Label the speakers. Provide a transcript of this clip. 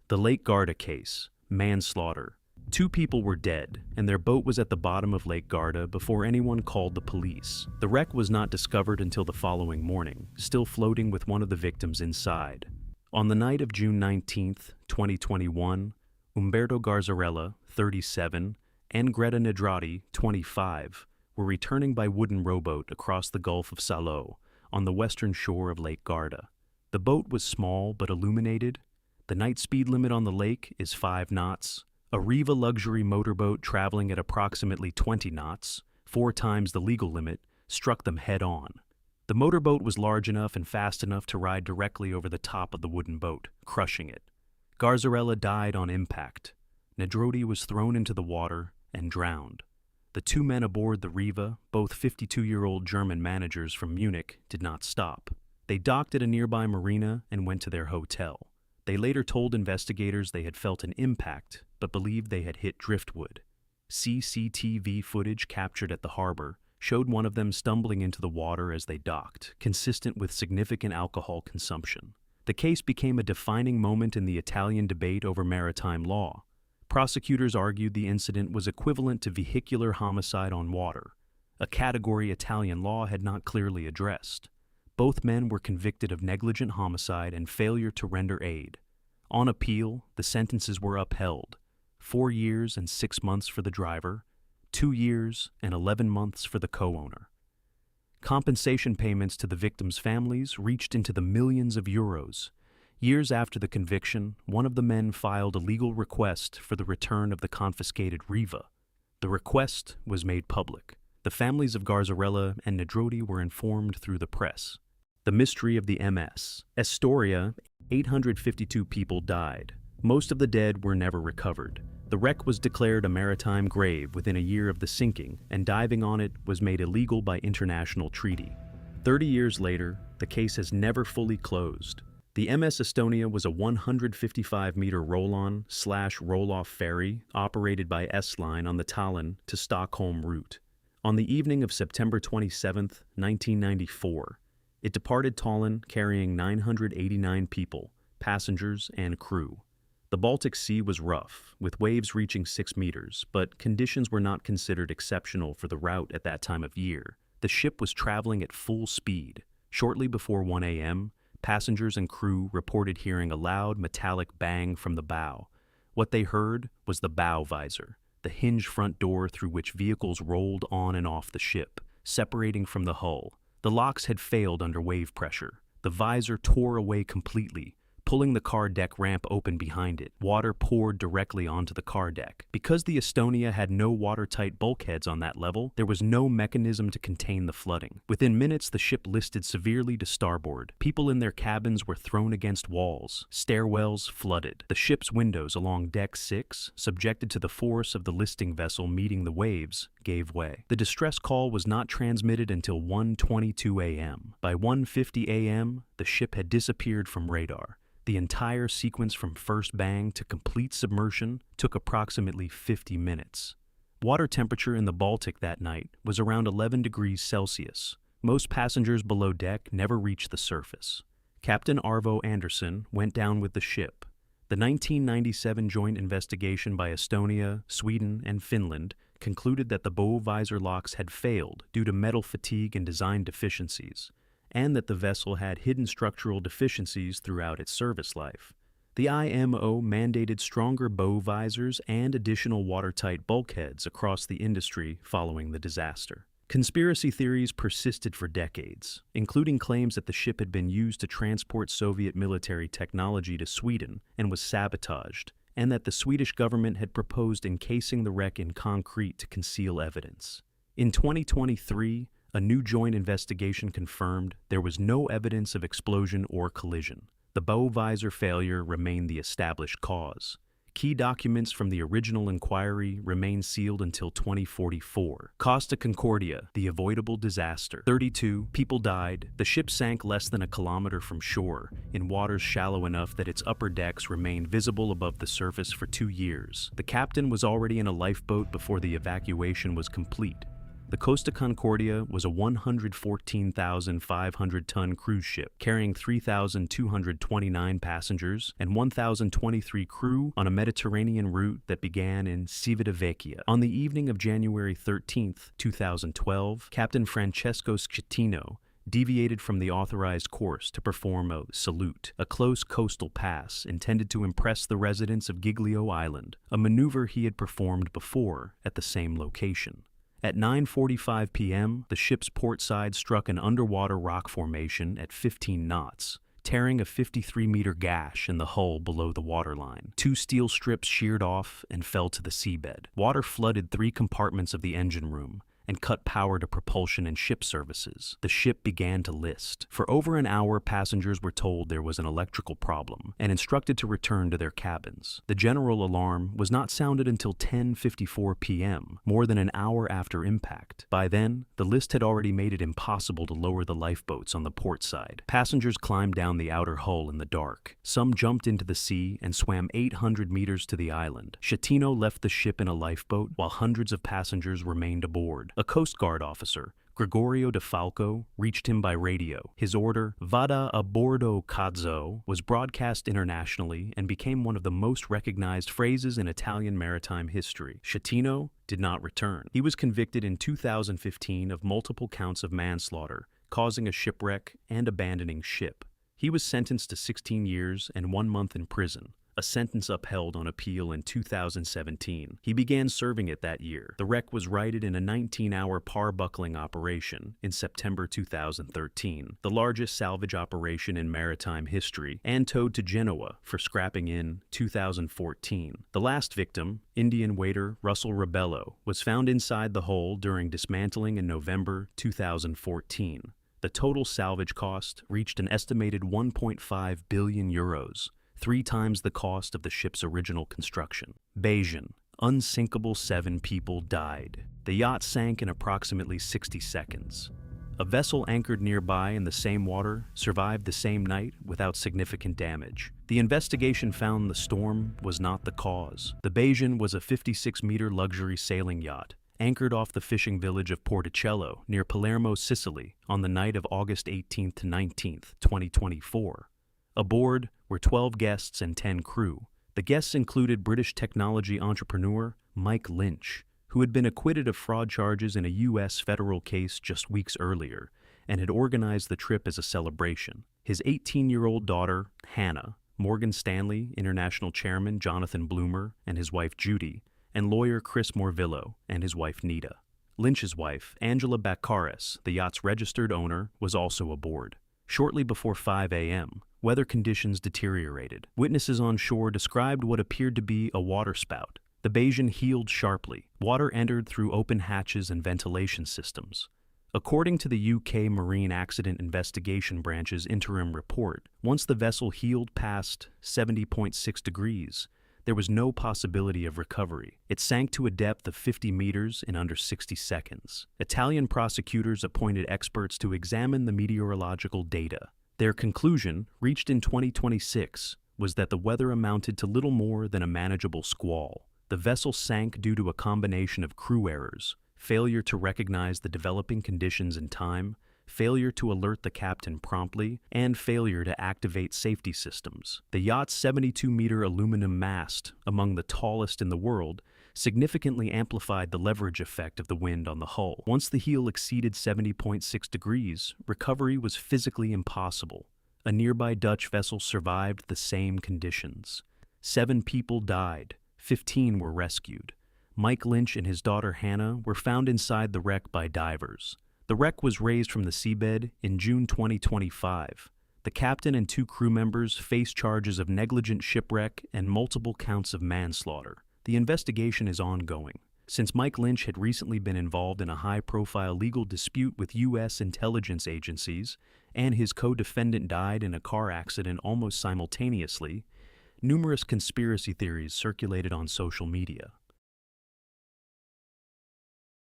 Speaker 1: The Lake Garda case, manslaughter. Two people were dead, and their boat was at the bottom of Lake Garda before anyone called the police. The wreck was not discovered until the following morning, still floating with one of the victims inside. On the night of June 19, 2021, Umberto Garzarella, 37, and Greta Nedrati, 25, were returning by wooden rowboat across the Gulf of Salo on the western shore of Lake Garda. The boat was small but illuminated. The night speed limit on the lake is 5 knots. A Riva luxury motorboat traveling at approximately 20 knots, 4 times the legal limit, struck them head-on. The motorboat was large enough and fast enough to ride directly over the top of the wooden boat, crushing it. Garzarella died on impact. Nedrati was thrown into the water and drowned. The two men aboard the Riva, both 52-year-old German managers from Munich, did not stop. They docked at a nearby marina and went to their hotel. They later told investigators they had felt an impact, but believed they had hit driftwood. CCTV footage captured at the harbor showed one of them stumbling into the water as they docked, consistent with significant alcohol consumption. The case became a defining moment in the Italian debate over maritime law. Prosecutors argued the incident was equivalent to vehicular homicide on water, a category Italian law had not clearly addressed. Both men were convicted of negligent homicide and failure to render aid. On appeal, the sentences were upheld: 4 years and 6 months for the driver, 2 years and 11 months for the co-owner. Compensation payments to the victims' families reached into the millions of euros. Years after the conviction, one of the men filed a legal request for the return of the confiscated Riva. The request was made public. The families of Garzarella and Nedrati were informed through the press. The mystery of the MS. Astoria, 852 people died. Most of the dead were never recovered. The wreck was declared a maritime grave within a year of the sinking, and diving on it was made illegal by international treaty. 30 years later, the case has never fully closed. The MS Estonia was a 155-meter roll-on/roll-off ferry operated by S-Line on the Tallinn to Stockholm route. On the evening of September 27, 1994, it departed Tallinn carrying 989 people, passengers, and crew. The Baltic Sea was rough, with waves reaching 6 meters, but conditions were not considered exceptional for the route at that time of year. The ship was traveling at full speed. Shortly before 1 a.m., passengers and crew reported hearing a loud metallic bang from the bow. What they heard was the bow visor, the hinged front door through which vehicles rolled on and off the ship, separating from the hull. The locks had failed under wave pressure. The visor tore away completely, pulling the car deck ramp open behind it. Water poured directly onto the car deck. Because the Estonia had no watertight bulkheads on that level, there was no mechanism to contain the flooding. Within minutes, the ship listed severely to starboard. People in their cabins were thrown against walls. Stairwells flooded. The ship's windows along deck 6, subjected to the force of the listing vessel meeting the waves, gave way. The distress call was not transmitted until 1:22 a.m. By 1:50 a.m., the ship had disappeared from radar. The entire sequence from first bang to complete submersion took approximately 50 minutes. Water temperature in the Baltic that night was around 11 degrees Celsius. Most passengers below deck never reached the surface. Captain Arvo Andersson went down with the ship. The 1997 joint investigation by Estonia, Sweden, and Finland concluded that the bow visor locks had failed due to metal fatigue and design deficiencies, and that the vessel had hidden structural deficiencies throughout its service life. The IMO mandated stronger bow visors and additional watertight bulkheads across the industry following the disaster. Conspiracy theories persisted for decades, including claims that the ship had been used to transport Soviet military technology to Sweden and was sabotaged, and that the Swedish government had proposed encasing the wreck in concrete to conceal evidence. In 2023, a new joint investigation confirmed there was no evidence of explosion or collision. The bow visor failure remained the established cause. Key documents from the original inquiry remain sealed until 2044. Costa Concordia, the avoidable disaster. 32 people died. The ship sank less than a kilometer from shore, in waters shallow enough that its upper decks remained visible above the surface for 2 years. The captain was already in a lifeboat before the evacuation was complete. The Costa Concordia was a 114,500-ton cruise ship carrying 3,229 passengers and 1,023 crew on a Mediterranean route that began in Civitavecchia. On the evening of January 13, 2012, Captain Francesco Schettino deviated from the authorized course to perform a salute, a close coastal pass intended to impress the residents of Giglio Island, a maneuver he had performed before at the same location. At 9:45 p.m., the ship's port side struck an underwater rock formation at 15 knots, tearing a 53-meter gash in the hull below the waterline. 2 steel strips sheared off and fell to the seabed. Water flooded 3 compartments of the engine room and cut power to propulsion and ship services. The ship began to list. For over an hour, passengers were told there was an electrical problem and instructed to return to their cabins. The general alarm was not sounded until 10:54 p.m., more than an hour after impact. By then, the list had already made it impossible to lower the lifeboats on the port side. Passengers climbed down the outer hull in the dark. Some jumped into the sea and swam 800 meters to the island. Schettino left the ship in a lifeboat while hundreds of passengers remained aboard. A Coast Guard officer, Gregorio de Falco, reached him by radio. His order, "Vada a bordo cazzo," was broadcast internationally and became one of the most recognized phrases in Italian maritime history. Schettino did not return. He was convicted in 2015 of multiple counts of manslaughter, causing a shipwreck and abandoning ship. He was sentenced to 16 years and 1 month in prison, a sentence upheld on appeal in 2017. He began serving it that year. The wreck was righted in a 19-hour par-buckling operation in September 2013, the largest salvage operation in maritime history, and towed to Genoa for scrapping in 2014. The last victim, Indian waiter Russell Rebello, was found inside the hull during dismantling in November 2014. The total salvage cost reached an estimated 1.5 billion euros, 3 times the cost of the ship's original construction. Bayesian, unsinkable 7 people died. The yacht sank in approximately 60 seconds. A vessel anchored nearby in the same water survived the same night without significant damage. The investigation found the storm was not the cause. The Bayesian was a 56-meter luxury sailing yacht, anchored off the fishing village of Porticello near Palermo, Sicily, on the night of August 18th to 19th, 2024. Aboard were 12 guests and 10 crew. The guests included British technology entrepreneur Mike Lynch, who had been acquitted of fraud charges in a U.S. federal case just weeks earlier and had organized the trip as a celebration. His 18-year-old daughter, Hannah, Morgan Stanley International Chairman Jonathan Bloomer and his wife Judy, and lawyer Chris Morvillo and his wife Nita. Lynch's wife, Angela Baccaris, the yacht's registered owner, was also aboard. Shortly before 5 a.m., weather conditions deteriorated. Witnesses on shore described what appeared to be a waterspout. The Bayesian heeled sharply. Water entered through open hatches and ventilation systems. According to the UK Marine Accident Investigation Branch's interim report, once the vessel heeled past 70.6 degrees, there was no possibility of recovery. It sank to a depth of 50 meters in under 60 seconds. Italian prosecutors appointed experts to examine the meteorological data. Their conclusion, reached in 2026, was that the weather amounted to little more than a manageable squall. The vessel sank due to a combination of crew errors, failure to recognize the developing conditions in time, failure to alert the captain promptly, and failure to activate safety systems. The yacht's 72-meter aluminum mast, among the tallest in the world, significantly amplified the leverage effect of the wind on the hull. Once the heel exceeded 70.6 degrees, recovery was physically impossible. A nearby Dutch vessel survived the same conditions. 7 people died, 15 were rescued. Mike Lynch and his daughter Hannah were found inside the wreck by divers. The wreck was raised from the seabed in June 2025. The captain and 2 crew members face charges of negligent shipwreck and multiple counts of manslaughter. The investigation is ongoing. Since Mike Lynch had recently been involved in a high-profile legal dispute with U.S. intelligence agencies, and his co-defendant died in a car accident almost simultaneously, numerous conspiracy theories circulated on social media.